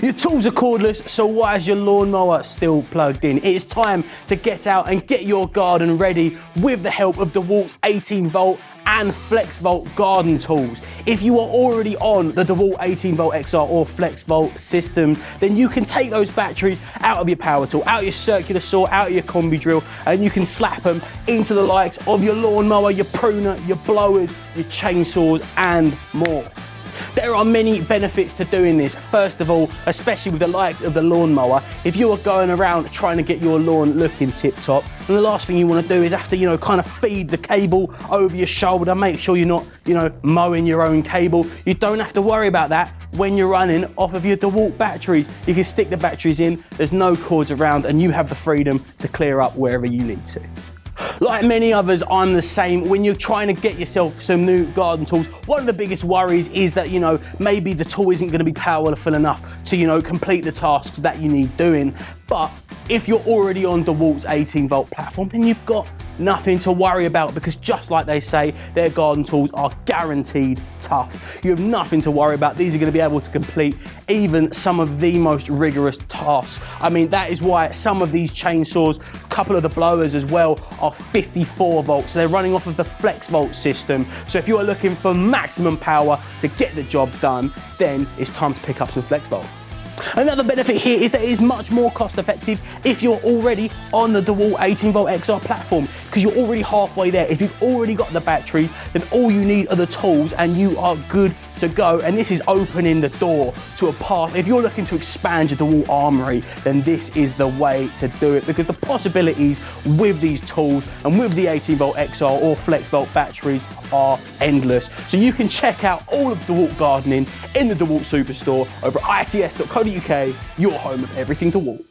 Your tools are cordless, so why is your lawnmower still plugged in? It's time to get out and get your garden ready with the help of Dewalt's 18 volt and Flex Volt garden tools. If you are already on the Dewalt 18 volt XR or Flex Volt system, then you can take those batteries out of your power tool, out of your circular saw, out of your combi drill, and you can slap them into the likes of your lawnmower, your pruner, your blowers, your chainsaws, and more. There are many benefits to doing this. First of all, especially with the likes of the lawnmower, if you are going around trying to get your lawn looking tip top, then the last thing you want to do is have to, kind of feed the cable over your shoulder. Make sure you're not, mowing your own cable. You don't have to worry about that when you're running off of your Dewalt batteries. You can stick the batteries in, there's no cords around, and you have the freedom to clear up wherever you need to. Like many others, I'm the same. When you're trying to get yourself some new garden tools, one of the biggest worries is that, maybe the tool isn't going to be powerful enough to, complete the tasks that you need doing. But if you're already on Dewalt's 18 volt platform, then you've got nothing to worry about, because just like they say, their garden tools are guaranteed tough. You have nothing to worry about. These are going to be able to complete even some of the most rigorous tasks. I mean, that is why some of these chainsaws, a couple of the blowers as well, are 54 volts. So they're running off of the Flex Volt system. So if you are looking for maximum power to get the job done, then it's time to pick up some Flex Volt. Another benefit here is that it is much more cost effective if you're already on the Dewalt 18 volt XR platform, because you're already halfway there. If you've already got the batteries, then all you need are the tools and you are good to go. And this is opening the door to a path. If you're looking to expand your Dewalt armory, then this is the way to do it, because the possibilities with these tools and with the 18 volt XR or Flex Volt batteries are endless. So you can check out all of Dewalt gardening in the Dewalt Superstore over at its.co.uk, your home of everything Dewalt.